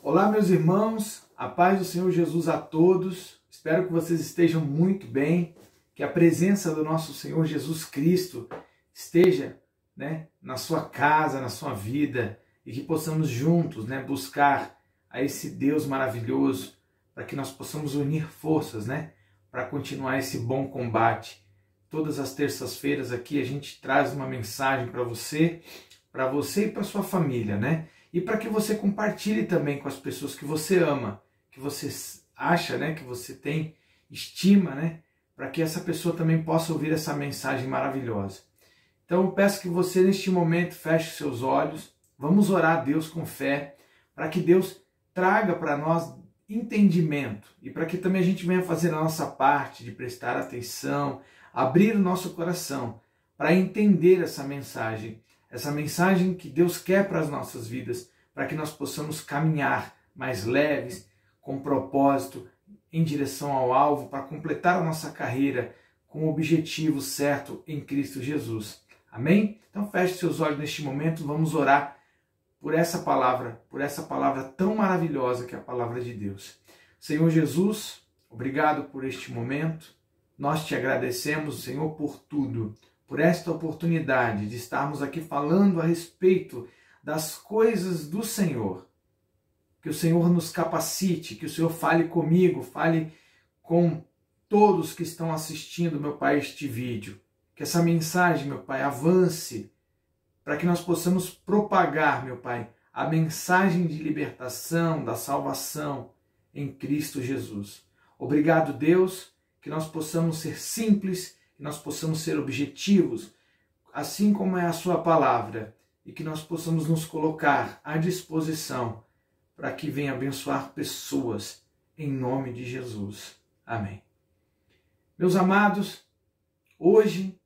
Olá, meus irmãos, a paz do Senhor Jesus a todos. Espero que vocês estejam muito bem, que a presença do nosso Senhor Jesus Cristo esteja, na sua casa, na sua vida, e que possamos juntos, buscar a esse Deus maravilhoso, para que nós possamos unir forças, para continuar esse bom combate. Todas as terças-feiras aqui a gente traz uma mensagem para você e para sua família, E para que você compartilhe também com as pessoas que você ama, que você acha, que você tem estima, para que essa pessoa também possa ouvir essa mensagem maravilhosa. Então eu peço que você neste momento feche seus olhos, vamos orar a Deus com fé, para que Deus traga para nós entendimento e para que também a gente venha fazer a nossa parte de prestar atenção, abrir o nosso coração para entender essa mensagem que Deus quer para as nossas vidas, para que nós possamos caminhar mais leves, com propósito, em direção ao alvo, para completar a nossa carreira com o objetivo certo em Cristo Jesus. Amém? Então feche seus olhos neste momento, vamos orar por essa palavra tão maravilhosa que é a palavra de Deus. Senhor Jesus, obrigado por este momento. Nós te agradecemos, Senhor, por tudo, por esta oportunidade de estarmos aqui falando a respeito das coisas do Senhor. Que o Senhor nos capacite, que o Senhor fale comigo, fale com todos que estão assistindo, meu Pai, este vídeo. Que essa mensagem, meu Pai, avance para que nós possamos propagar, meu Pai, a mensagem de libertação, da salvação em Cristo Jesus. Obrigado, Deus, que nós possamos ser simples, que nós possamos ser objetivos, assim como é a sua palavra, e que nós possamos nos colocar à disposição para que venha abençoar pessoas, em nome de Jesus. Amém. Meus amados, hoje,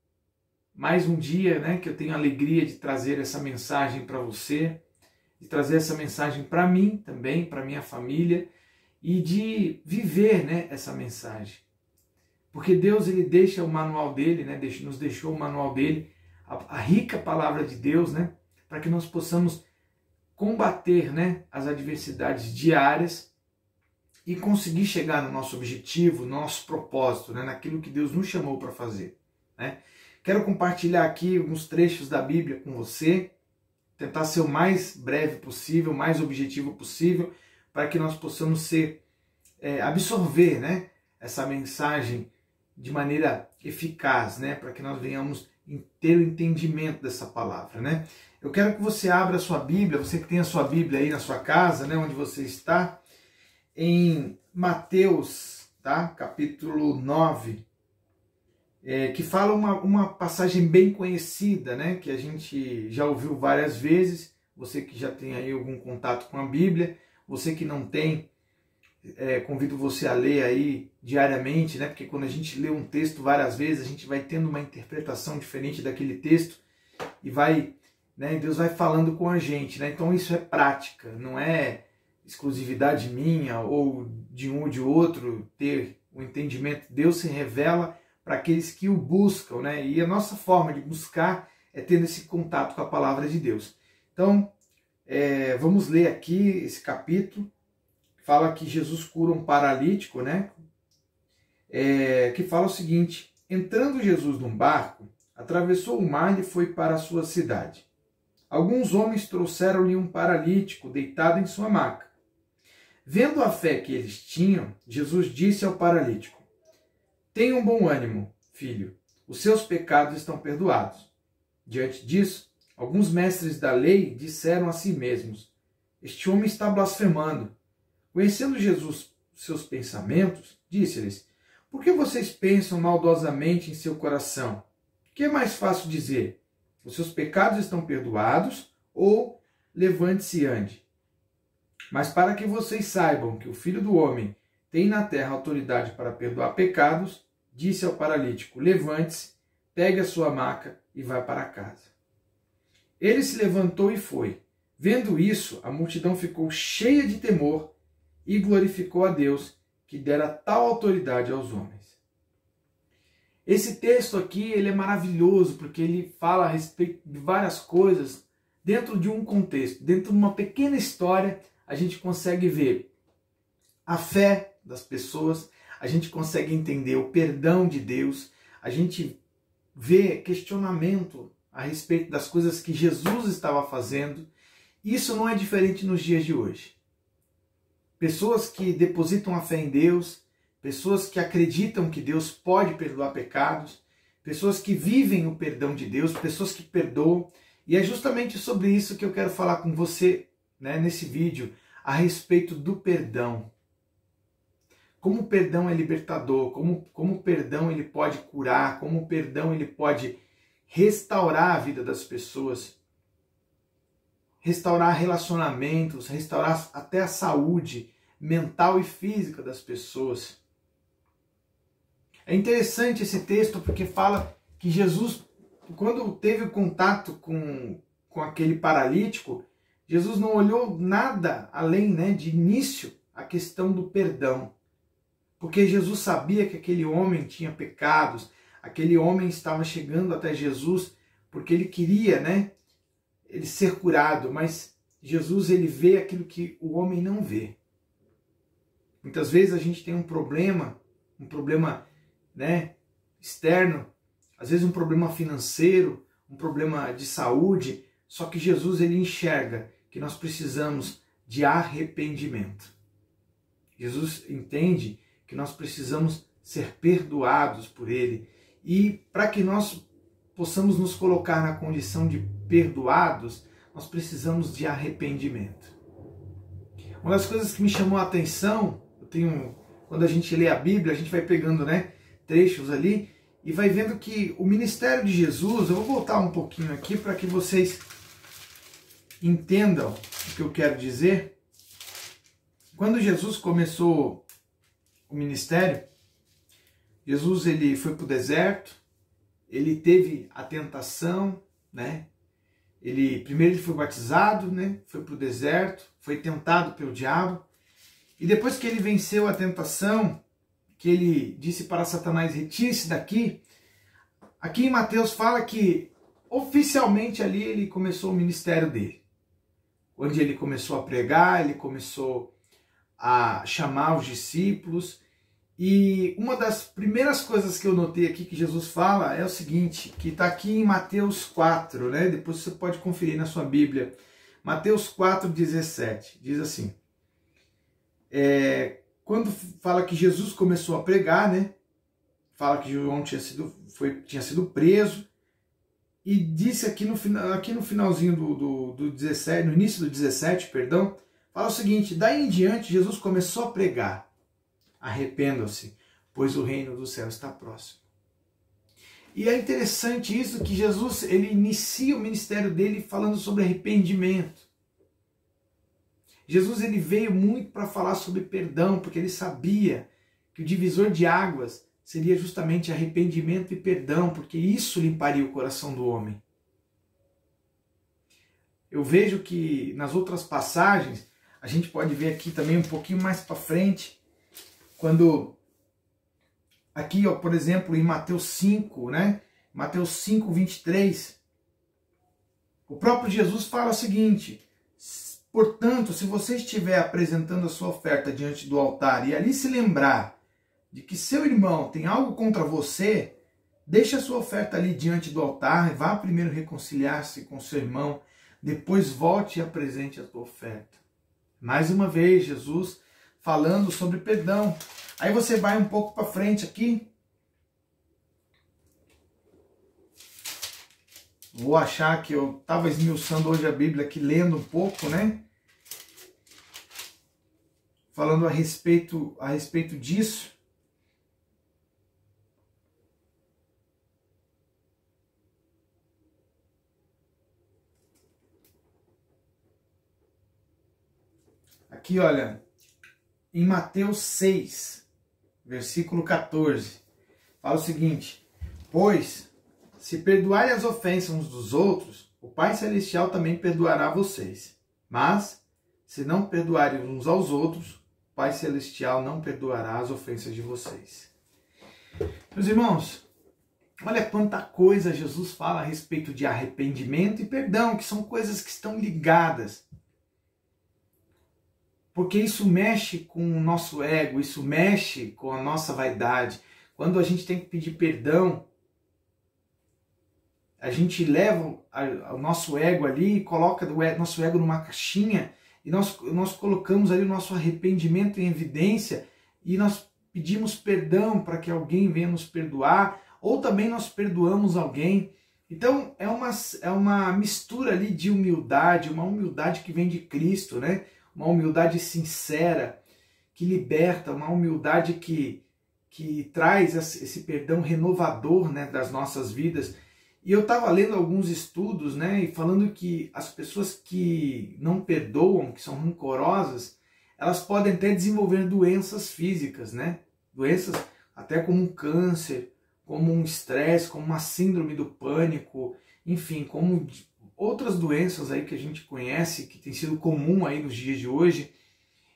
mais um dia que eu tenho a alegria de trazer essa mensagem para você, de trazer essa mensagem para mim também, para minha família, e de viver essa mensagem. Porque Deus ele deixa o manual dele, nos deixou o manual dele, a rica palavra de Deus, para que nós possamos combater as adversidades diárias e conseguir chegar no nosso objetivo, no nosso propósito, naquilo que Deus nos chamou para fazer. Quero compartilhar aqui alguns trechos da Bíblia com você, tentar ser o mais breve possível, o mais objetivo possível, para que nós possamos absorver essa mensagem de maneira eficaz, para que nós venhamos ter o entendimento dessa palavra. Eu quero que você abra a sua Bíblia, você que tem a sua Bíblia aí na sua casa, onde você está, em Mateus, capítulo 9, que fala uma passagem bem conhecida, que a gente já ouviu várias vezes, você que já tem aí algum contato com a Bíblia, você que não tem, convido você a ler aí diariamente, porque quando a gente lê um texto várias vezes, a gente vai tendo uma interpretação diferente daquele texto e Deus vai falando com a gente, Então isso é prática, não é exclusividade minha ou de um ou de outro ter o entendimento. Deus se revela para aqueles que o buscam, E a nossa forma de buscar é tendo esse contato com a palavra de Deus. Então, vamos ler aqui esse capítulo. Fala que Jesus cura um paralítico, que fala o seguinte: entrando Jesus num barco, atravessou o mar e foi para a sua cidade. Alguns homens trouxeram-lhe um paralítico deitado em sua maca. Vendo a fé que eles tinham, Jesus disse ao paralítico: tenha um bom ânimo, filho, os seus pecados estão perdoados. Diante disso, alguns mestres da lei disseram a si mesmos: este homem está blasfemando. Conhecendo Jesus seus pensamentos, disse-lhes: por que vocês pensam maldosamente em seu coração? O que é mais fácil dizer? Os seus pecados estão perdoados, ou levante-se e ande. Mas para que vocês saibam que o Filho do Homem tem na terra autoridade para perdoar pecados, disse ao paralítico: levante-se, pegue a sua maca e vá para casa. Ele se levantou e foi. Vendo isso, a multidão ficou cheia de temor e glorificou a Deus, que dera tal autoridade aos homens. Esse texto aqui ele é maravilhoso, porque ele fala a respeito de várias coisas dentro de um contexto, dentro de uma pequena história, a gente consegue ver a fé das pessoas, a gente consegue entender o perdão de Deus, a gente vê questionamento a respeito das coisas que Jesus estava fazendo. Isso não é diferente nos dias de hoje. Pessoas que depositam a fé em Deus, pessoas que acreditam que Deus pode perdoar pecados, pessoas que vivem o perdão de Deus, pessoas que perdoam. E é justamente sobre isso que eu quero falar com você, né, nesse vídeo, a respeito do perdão. Como o perdão é libertador, como o perdão ele pode curar, como o perdão ele pode restaurar a vida das pessoas, restaurar relacionamentos, restaurar até a saúde mental e física das pessoas. É interessante esse texto porque fala que Jesus, quando teve contato com aquele paralítico, Jesus não olhou nada além, né, de início, a questão do perdão. Porque Jesus sabia que aquele homem tinha pecados, aquele homem estava chegando até Jesus porque ele queria, né, ele ser curado, mas Jesus ele vê aquilo que o homem não vê. Muitas vezes a gente tem um problema, né, externo, às vezes um problema financeiro, um problema de saúde, só que Jesus ele enxerga que nós precisamos de arrependimento. Jesus entende que nós precisamos ser perdoados por Ele. E para que nós possamos nos colocar na condição de perdoados, nós precisamos de arrependimento. Uma das coisas que me chamou a atenção, quando a gente lê a Bíblia, a gente vai pegando, né, trechos ali e vai vendo que o ministério de Jesus, eu vou voltar um pouquinho aqui para que vocês entendam o que eu quero dizer. Quando Jesus começou o ministério, Jesus ele foi para o deserto, ele teve a tentação, né? Primeiro ele foi batizado, né? Foi para o deserto, foi tentado pelo diabo, e depois que ele venceu a tentação, que ele disse para Satanás, retire-se daqui, aqui em Mateus fala que oficialmente ali ele começou o ministério dele, onde ele começou a pregar, ele começou a chamar os discípulos. E uma das primeiras coisas que eu notei aqui que Jesus fala é o seguinte, que está aqui em Mateus 4, né? Depois você pode conferir na sua Bíblia. Mateus 4,17, diz assim, quando fala que Jesus começou a pregar, né? Fala que João tinha sido preso, e disse aqui no finalzinho do 17, no início do 17, perdão, fala o seguinte, daí em diante Jesus começou a pregar, arrependam-se, pois o reino do céu está próximo. E é interessante isso, que Jesus ele inicia o ministério dele falando sobre arrependimento. Jesus ele veio muito para falar sobre perdão, porque ele sabia que o divisor de águas seria justamente arrependimento e perdão, porque isso limparia o coração do homem. Eu vejo que nas outras passagens, a gente pode ver aqui também um pouquinho mais para frente, quando aqui, ó, por exemplo, em Mateus 5, né? Mateus 5, 23, o próprio Jesus fala o seguinte, portanto, se você estiver apresentando a sua oferta diante do altar e ali se lembrar de que seu irmão tem algo contra você, deixe a sua oferta ali diante do altar, vá primeiro reconciliar-se com seu irmão, depois volte e apresente a tua oferta. Mais uma vez, Jesus falando sobre perdão. Aí você vai um pouco para frente aqui. Vou achar que eu estava esmiuçando hoje a Bíblia aqui, lendo um pouco, né? Falando a respeito disso. Aqui, olha, em Mateus 6, versículo 14, fala o seguinte, pois, se perdoarem as ofensas uns dos outros, o Pai Celestial também perdoará vocês. Mas, se não perdoarem uns aos outros, o Pai Celestial não perdoará as ofensas de vocês. Meus irmãos, olha quanta coisa Jesus fala a respeito de arrependimento e perdão, que são coisas que estão ligadas. porque isso mexe com o nosso ego, isso mexe com a nossa vaidade. Quando a gente tem que pedir perdão, a gente leva o nosso ego ali e coloca o nosso ego numa caixinha e nós colocamos ali o nosso arrependimento em evidência e nós pedimos perdão para que alguém venha nos perdoar, ou também nós perdoamos alguém. Então é uma mistura ali de humildade, uma humildade que vem de Cristo, né? Uma humildade sincera, que liberta, uma humildade que traz esse perdão renovador, né, das nossas vidas. E eu estava lendo alguns estudos, né, e falando que as pessoas que não perdoam, que são rancorosas, elas podem até desenvolver doenças físicas, né? Doenças até como um câncer, como um estresse, como uma síndrome do pânico, enfim, como outras doenças aí que a gente conhece, que tem sido comum aí nos dias de hoje.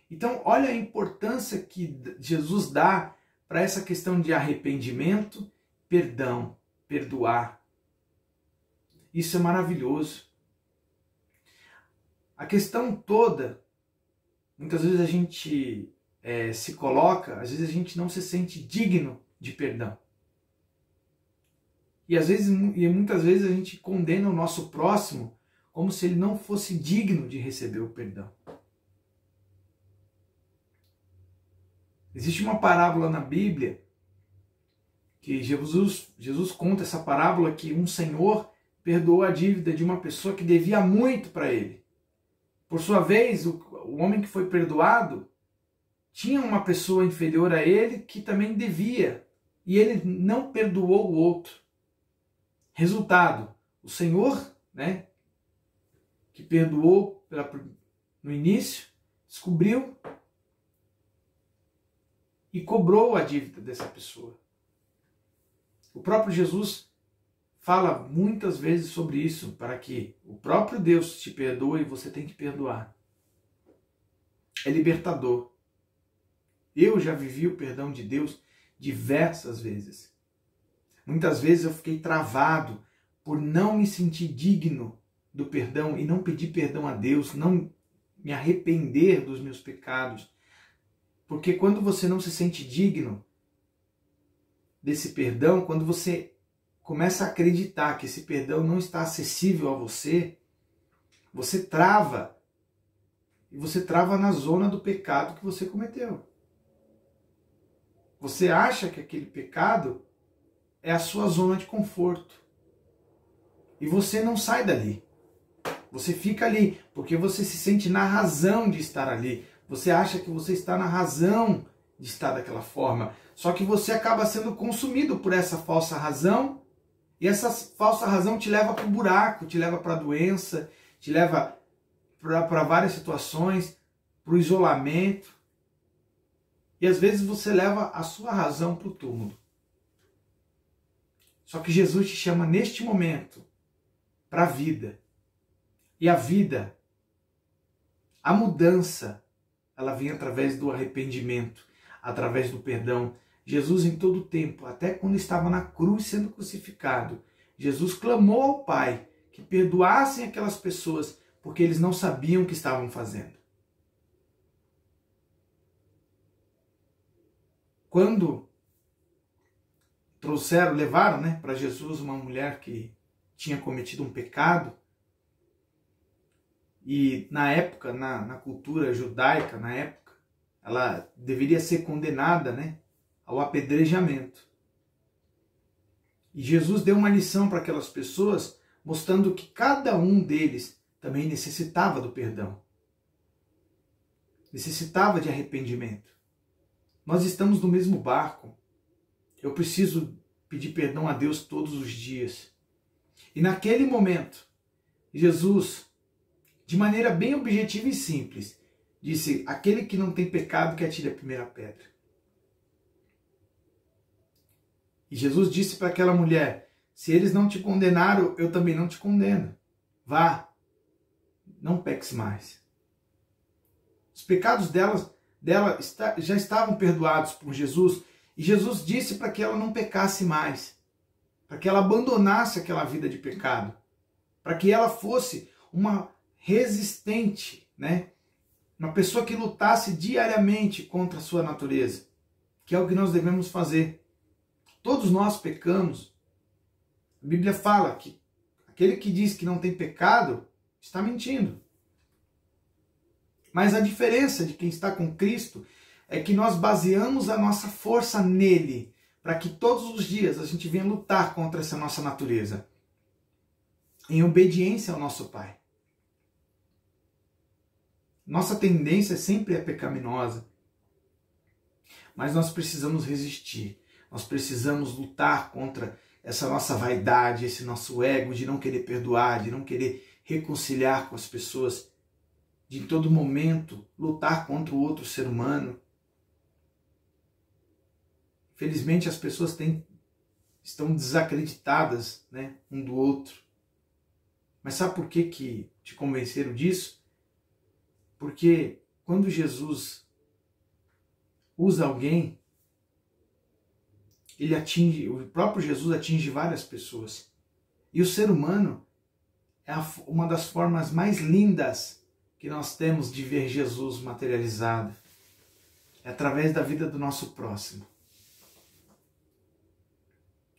Então, olha a importância que Jesus dá para essa questão de arrependimento, perdão, perdoar. Isso é maravilhoso. A questão toda, muitas vezes a gente se coloca, às vezes a gente não se sente digno de perdão. E muitas vezes a gente condena o nosso próximo como se ele não fosse digno de receber o perdão. Existe uma parábola na Bíblia que Jesus conta essa parábola que um senhor perdoou a dívida de uma pessoa que devia muito para ele. Por sua vez, o homem que foi perdoado tinha uma pessoa inferior a ele que também devia, e ele não perdoou o outro. Resultado, o Senhor, né, que perdoou no início, descobriu e cobrou a dívida dessa pessoa. O próprio Jesus fala muitas vezes sobre isso, para que o próprio Deus te perdoe e você tem que perdoar. É libertador. Eu já vivi o perdão de Deus diversas vezes. Muitas vezes eu fiquei travado por não me sentir digno do perdão e não pedir perdão a Deus, não me arrepender dos meus pecados. Porque quando você não se sente digno desse perdão, quando você começa a acreditar que esse perdão não está acessível a você, você trava. E você trava na zona do pecado que você cometeu. Você acha que aquele pecado é a sua zona de conforto. E você não sai dali. Você fica ali, porque você se sente na razão de estar ali. Você acha que você está na razão de estar daquela forma. Só que você acaba sendo consumido por essa falsa razão, e essa falsa razão te leva para o buraco, te leva para a doença, te leva para várias situações, para o isolamento. E às vezes você leva a sua razão para o túmulo. Só que Jesus te chama neste momento para a vida. E a vida, a mudança, ela vem através do arrependimento, através do perdão. Jesus em todo o tempo, até quando estava na cruz sendo crucificado, Jesus clamou ao Pai que perdoassem aquelas pessoas, porque eles não sabiam o que estavam fazendo. Quando levaram, né, para Jesus uma mulher que tinha cometido um pecado, e na época, na cultura judaica, na época, ela deveria ser condenada, né, ao apedrejamento. E Jesus deu uma lição para aquelas pessoas, mostrando que cada um deles também necessitava do perdão. Necessitava de arrependimento. Nós estamos no mesmo barco. Eu preciso pedir perdão a Deus todos os dias. E naquele momento, Jesus, de maneira bem objetiva e simples, disse: aquele que não tem pecado que atire a primeira pedra. E Jesus disse para aquela mulher: se eles não te condenaram, eu também não te condeno. Vá, não peques mais. Os pecados dela já estavam perdoados por Jesus, e Jesus disse para que ela não pecasse mais, para que ela abandonasse aquela vida de pecado, para que ela fosse uma resistente, né? Uma pessoa que lutasse diariamente contra a sua natureza, que é o que nós devemos fazer. Todos nós pecamos. A Bíblia fala que aquele que diz que não tem pecado está mentindo. Mas a diferença de quem está com Cristo é que nós baseamos a nossa força nele, para que todos os dias a gente venha lutar contra essa nossa natureza, em obediência ao nosso Pai. Nossa tendência sempre é pecaminosa, mas nós precisamos resistir, nós precisamos lutar contra essa nossa vaidade, esse nosso ego de não querer perdoar, de não querer reconciliar com as pessoas, de em todo momento lutar contra o outro ser humano. Infelizmente as pessoas estão desacreditadas, né, um do outro. Mas sabe por que te convenceram disso? Porque quando Jesus usa alguém, o próprio Jesus atinge várias pessoas. E o ser humano é uma das formas mais lindas que nós temos de ver Jesus materializado. É através da vida do nosso próximo.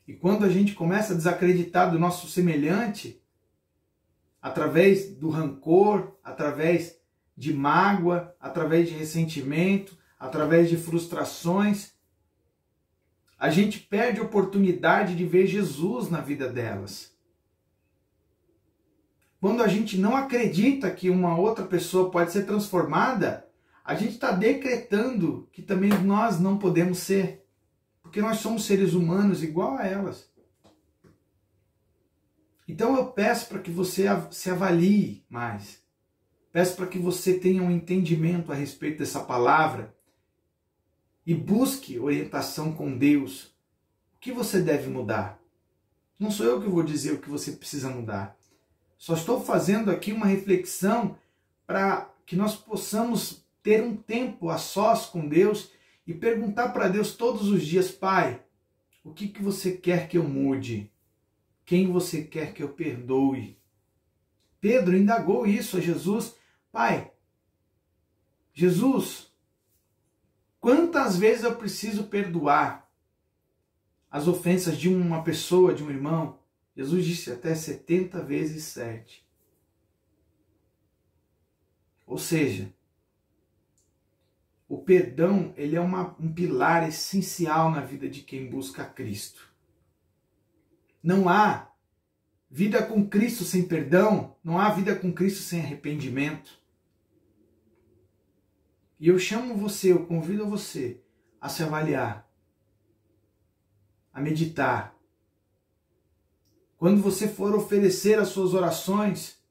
E quando a gente começa a desacreditar do nosso semelhante, através do rancor, através de mágoa, através de ressentimento, através de frustrações, a gente perde a oportunidade de ver Jesus na vida delas. Quando a gente não acredita que uma outra pessoa pode ser transformada, a gente está decretando que também nós não podemos ser. Porque nós somos seres humanos igual a elas. Então eu peço para que você se avalie mais. Peço para que você tenha um entendimento a respeito dessa palavra e busque orientação com Deus. O que você deve mudar? Não sou eu que vou dizer o que você precisa mudar. Só estou fazendo aqui uma reflexão para que nós possamos ter um tempo a sós com Deus e perguntar para Deus todos os dias: Pai, o que você quer que eu mude? Quem você quer que eu perdoe? Pedro indagou isso a Jesus. Pai, Jesus, quantas vezes eu preciso perdoar as ofensas de uma pessoa, de um irmão? Jesus disse até 70 vezes 7. Ou seja, o perdão, ele é um pilar essencial na vida de quem busca Cristo. Não há vida com Cristo sem perdão, não há vida com Cristo sem arrependimento. E eu chamo você, eu convido você a se avaliar, a meditar. Quando você for oferecer as suas orações,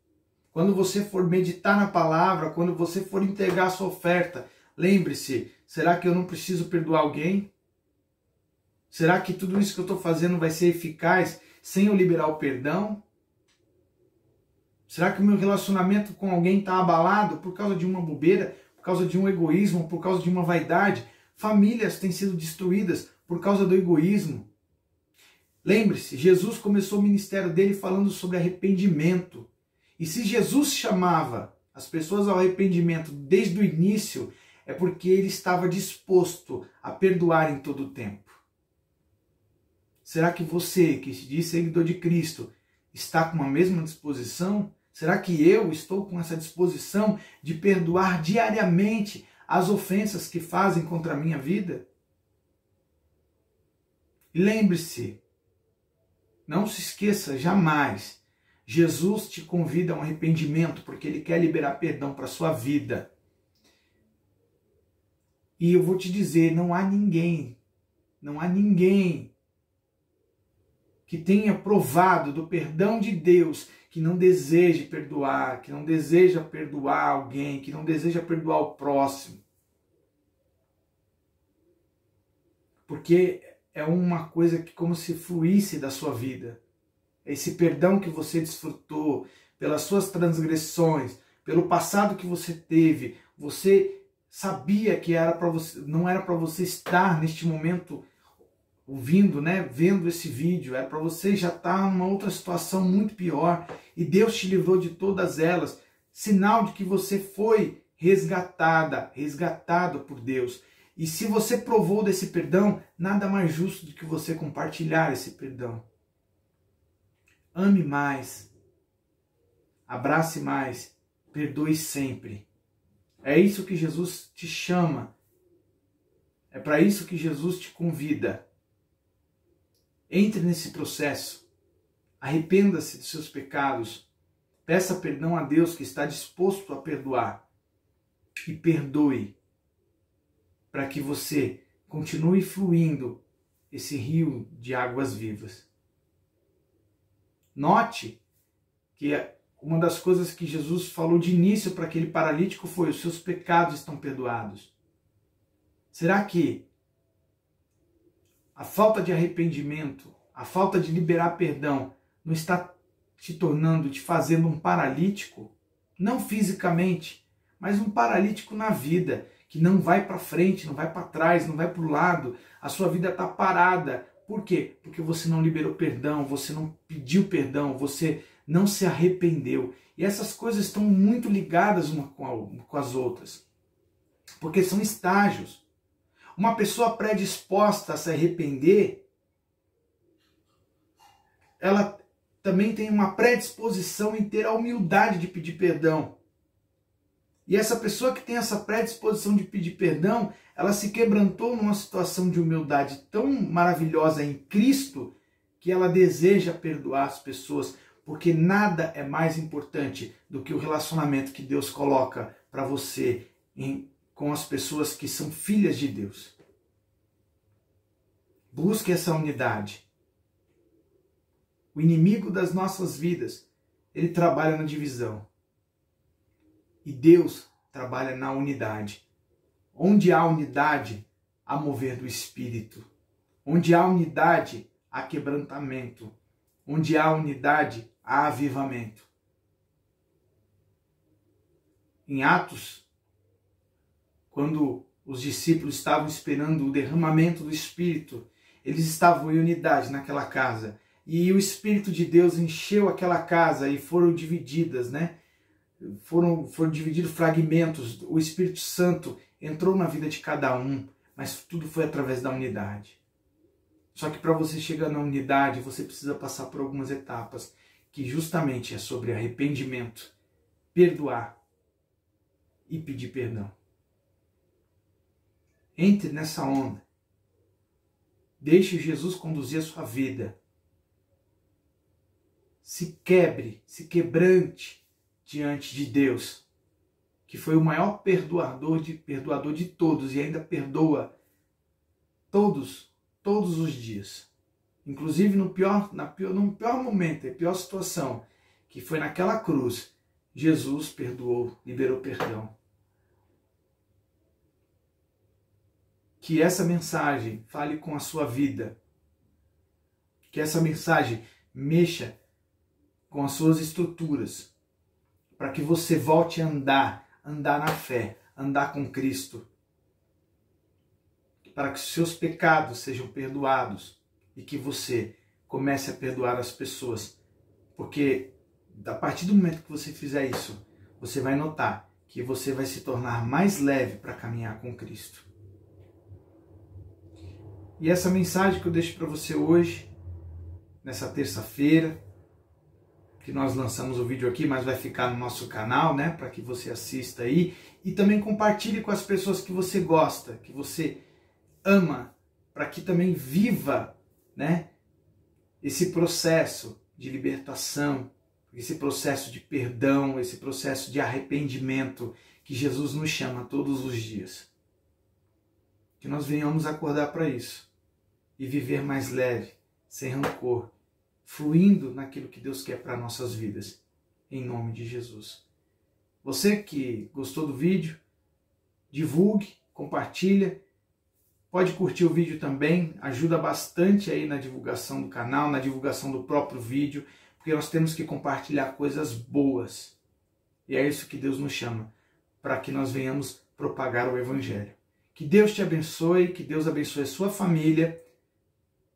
quando você for meditar na palavra, quando você for entregar a sua oferta, lembre-se, será que eu não preciso perdoar alguém? Será que tudo isso que eu estou fazendo vai ser eficaz sem eu liberar o perdão? Será que o meu relacionamento com alguém está abalado por causa de uma bobeira, por causa de um egoísmo, por causa de uma vaidade? Famílias têm sido destruídas por causa do egoísmo. Lembre-se, Jesus começou o ministério dele falando sobre arrependimento. E se Jesus chamava as pessoas ao arrependimento desde o início, é porque ele estava disposto a perdoar em todo o tempo. Será que você, que se diz seguidor de Cristo, está com a mesma disposição? Será que eu estou com essa disposição de perdoar diariamente as ofensas que fazem contra a minha vida? E lembre-se, não se esqueça jamais, Jesus te convida a um arrependimento porque Ele quer liberar perdão para a sua vida. E eu vou te dizer, não há ninguém que tenha provado do perdão de Deus, que não deseje perdoar, que não deseja perdoar alguém, que não deseja perdoar o próximo. Porque é uma coisa que como se fluísse da sua vida. Esse perdão que você desfrutou pelas suas transgressões, pelo passado que você teve, você sabia que não era para você estar neste momento ouvindo, né, vendo esse vídeo, era para você já estar numa outra situação muito pior, e Deus te livrou de todas elas, sinal de que você foi resgatado por Deus. E se você provou desse perdão, nada mais justo do que você compartilhar esse perdão. Ame mais, abrace mais, perdoe sempre. É isso que Jesus te chama. É para isso que Jesus te convida. Entre nesse processo. Arrependa-se dos seus pecados. Peça perdão a Deus que está disposto a perdoar. E perdoe. Para que você continue fluindo esse rio de águas vivas. Note que uma das coisas que Jesus falou de início para aquele paralítico foi: os seus pecados estão perdoados. Será que a falta de arrependimento, a falta de liberar perdão, não está te tornando, te fazendo um paralítico? Não fisicamente, mas um paralítico na vida, que não vai para frente, não vai para trás, não vai para o lado, a sua vida está parada. Por quê? Porque você não liberou perdão, você não pediu perdão, você não se arrependeu. E essas coisas estão muito ligadas uma com as outras, porque são estágios. Uma pessoa predisposta a se arrepender, ela também tem uma predisposição em ter a humildade de pedir perdão. E essa pessoa que tem essa predisposição de pedir perdão, ela se quebrantou numa situação de humildade tão maravilhosa em Cristo, que ela deseja perdoar as pessoas, porque nada é mais importante do que o relacionamento que Deus coloca para você com as pessoas que são filhas de Deus. Busque essa unidade. O inimigo das nossas vidas, ele trabalha na divisão. E Deus trabalha na unidade. Onde há unidade, há mover do Espírito. Onde há unidade, há quebrantamento. Onde há unidade, há avivamento. Em Atos, quando os discípulos estavam esperando o derramamento do Espírito, eles estavam em unidade naquela casa. E o Espírito de Deus encheu aquela casa e foram divididas, né? Foram divididos fragmentos. O Espírito Santo entrou na vida de cada um, mas tudo foi através da unidade. Só que para você chegar na unidade, você precisa passar por algumas etapas, que justamente é sobre arrependimento, perdoar e pedir perdão. Entre nessa onda. Deixe Jesus conduzir a sua vida. Se quebre, se quebrante diante de Deus, que foi o maior perdoador de todos e ainda perdoa todos os dias. Inclusive no pior momento, a pior situação, que foi naquela cruz, Jesus perdoou, liberou perdão. Que essa mensagem fale com a sua vida. Que essa mensagem mexa com as suas estruturas, para que você volte a andar na fé, andar com Cristo, para que os seus pecados sejam perdoados e que você comece a perdoar as pessoas, porque a partir do momento que você fizer isso, você vai notar que você vai se tornar mais leve para caminhar com Cristo. E essa mensagem que eu deixo para você hoje, nessa terça-feira, que nós lançamos o vídeo aqui, mas vai ficar no nosso canal, né, para que você assista aí, e também compartilhe com as pessoas que você gosta, que você ama, para que também viva, né, esse processo de libertação, esse processo de perdão, esse processo de arrependimento que Jesus nos chama todos os dias. Que nós venhamos acordar para isso e viver mais leve, sem rancor, fluindo naquilo que Deus quer para nossas vidas, em nome de Jesus. Você que gostou do vídeo, divulgue, compartilha, pode curtir o vídeo também, ajuda bastante aí na divulgação do canal, na divulgação do próprio vídeo, porque nós temos que compartilhar coisas boas. E é isso que Deus nos chama, para que nós venhamos propagar o Evangelho. Que Deus te abençoe, que Deus abençoe a sua família,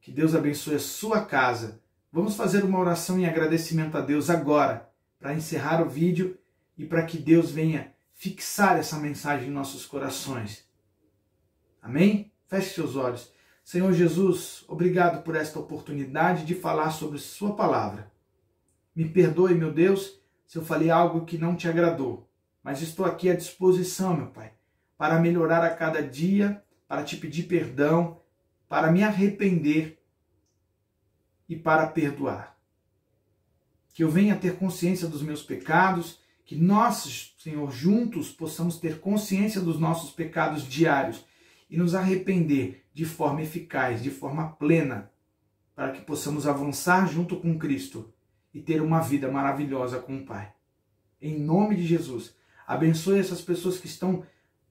que Deus abençoe a sua casa. Vamos fazer uma oração em agradecimento a Deus agora, para encerrar o vídeo e para que Deus venha fixar essa mensagem em nossos corações. Amém? Feche seus olhos. Senhor Jesus, obrigado por esta oportunidade de falar sobre sua palavra. Me perdoe, meu Deus, se eu falei algo que não te agradou, mas estou aqui à disposição, meu Pai, para melhorar a cada dia, para te pedir perdão, para me arrepender e para perdoar. Que eu venha ter consciência dos meus pecados, que nós, Senhor, juntos possamos ter consciência dos nossos pecados diários e nos arrepender de forma eficaz, de forma plena, para que possamos avançar junto com Cristo e ter uma vida maravilhosa com o Pai. Em nome de Jesus, abençoe essas pessoas que estão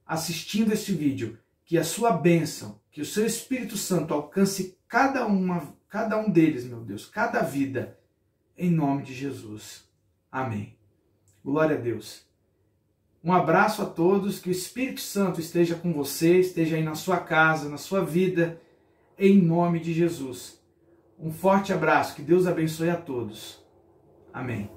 assistindo este vídeo, que a sua bênção, que o seu Espírito Santo alcance cada um deles, meu Deus, cada vida, em nome de Jesus. Amém. Glória a Deus. Um abraço a todos, que o Espírito Santo esteja com você, esteja aí na sua casa, na sua vida, em nome de Jesus. Um forte abraço, que Deus abençoe a todos. Amém.